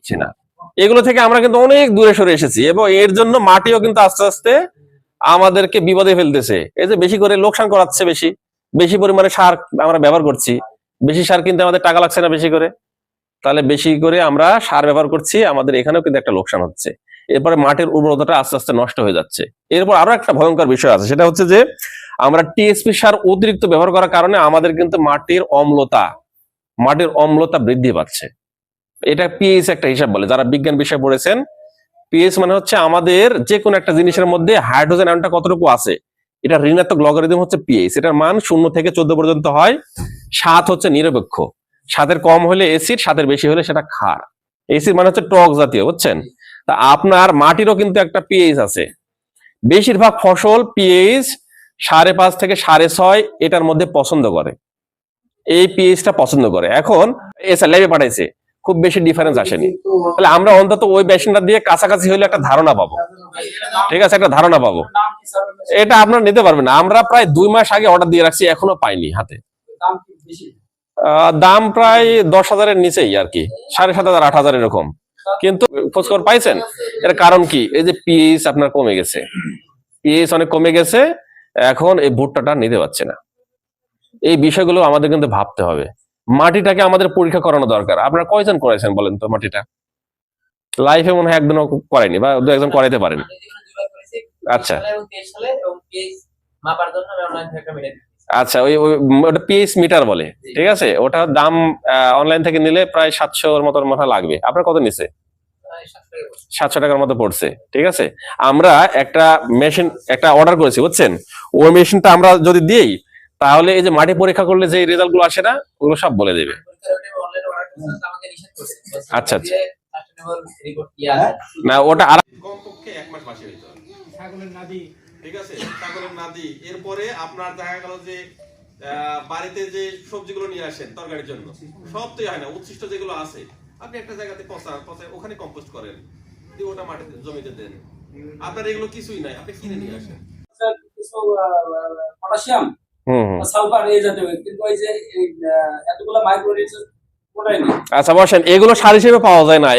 দিচ্ছি না। এগুলো থেকে আমরা কিন্তু অনেক দূরে সরে এসেছি এবং এর জন্য মাটিও কিন্তু আস্তে আস্তে আমাদেরকে বিপদে ফেলতেছে। এই যে বেশি করে লোকসান করাচ্ছে, বেশি বেশি পরিমাণে সার আমরা ব্যবহার করছি, বেশি সার কিনতে আমাদের টাকা লাগছে না বেশি করে, তাহলে বেশি করে আমরা সার ব্যবহার করছি, আমাদের এখানেও কিন্তু একটা লোকসান হচ্ছে। এরপরে মাটির উর্বরতাটা আস্তে আস্তে নষ্ট হয়ে যাচ্ছে। এরপর আরো একটা ভয়ঙ্কর বিষয় আছে, সেটা হচ্ছে যে আমরা টিএসপি সার অতিরিক্ত ব্যবহার করার কারণে আমাদের কিন্তু মাটির অম্লতা বৃদ্ধি পাচ্ছে। এটা পিএইচ একটা হিসাব বলে, যারা বিজ্ঞান বিষয় পড়েছেন। পিএইচ মানে হচ্ছে আমাদের যে কোনো একটা জিনিসের মধ্যে হাইড্রোজেন আয়নটা কতটুকু আছে, এটা ঋণাত্মক লগারিদম হচ্ছে পিএইচ। এটার মান 0 থেকে 14 পর্যন্ত হয়। 7 হচ্ছে নিরপেক্ষ, 7-এর কম হলে অ্যাসিড, 7-এর বেশি হলে সেটা ক্ষার। অ্যাসিড মানে হচ্ছে টক জাতীয়, বুঝছেন? তা আপনার মাটিরও কিন্তু একটা পিএইচ আছে। বেশিরভাগ ফসল পিএইচ 5.5 থেকে 6.5 এটার মধ্যে পছন্দ করে, এই পিএইচটা পছন্দ করে। এখন এসে ল্যাবে পাঠাইছে, খুব বেশি ডিফারেন্স আসেনি। তাহলে আমরা অন্তত ওই মেশিনটা দিয়ে কাছাকাছি হলে একটা ধারণা পাবো, ঠিক আছে, একটা ধারণা পাবো। এটা আপনারা নিতে পারবেন না, আমরা প্রায় 2 মাস আগে অর্ডার দিয়ে রাখছি, এখনো পাইনি হাতে। দাম প্রায় 10,000-এর নিচেই আর কি, 7,500 8,000 এরকম। কিন্তু খোঁজখবর পাইছেন এর কারণ কি? এই যে পিএইচ আপনার কমে গেছে, পিএইচ অনেক কমে গেছে, এখন এই ভুট্টাটা নিতে পারছে না। এই বিষয়গুলো আমাদের কিন্তু ভাবতে হবে। মাটিটাকে আমাদের পরীক্ষা করানো দরকার। আপনারা কয়জন করেছেন বলেন তো মাটিটা? লাইফে মনে হয় একদিনও করেনি, বা 2-1 করাইতে পারেন। আচ্ছা আচ্ছা, ওটা পিএইচ মিটার বলে, ঠিক আছে। ওটার দাম অনলাইন থেকে নিলে প্রায় 700-এর মতো মনে লাগবে। আপনার কত নিছে? 700 টাকার মতো পড়ছে, ঠিক আছে। আমরা একটা মেশিন একটা অর্ডার করেছি, বুঝছেন। ওই মেশিনটা আমরা যদি দিই, তাহলে এই যে মাটি পরীক্ষা করলে যে রেজাল্ট গুলো আসে না, ওগুলো সব বলে দেবে। আচ্ছা আচ্ছা, না ওটা আর কমপক্ষে 1 মাস বাসি হইতে হবে। ছাগলের নাদি, ঠিক আছে, ছাগলের নাদি। এরপরে আপনার দেখা গেল যে বাড়িতে যে সবজিগুলো নিয়ে আসেন তরকারির জন্য, সব তো হয় না, উচ্ছিষ্ট যেগুলো আছে আপনি একটা জায়গাতে পচায় ওখানে কম্পোস্ট করেন, দিয়ে ওটা মাটিতে জমিতে দেন। আপনার এগুলো কিছুই নাই, আপনি কিনে নিয়ে আসেন। পটাশিয়াম, সালফার এই জাতীয়, কিন্তু ওই যে এতগুলো মাইক্রোনিউট্রিয়েন্টস কোথায় নেই। আচ্ছা বসেন, এগুলো সার হিসেবে পাওয়া যায় না।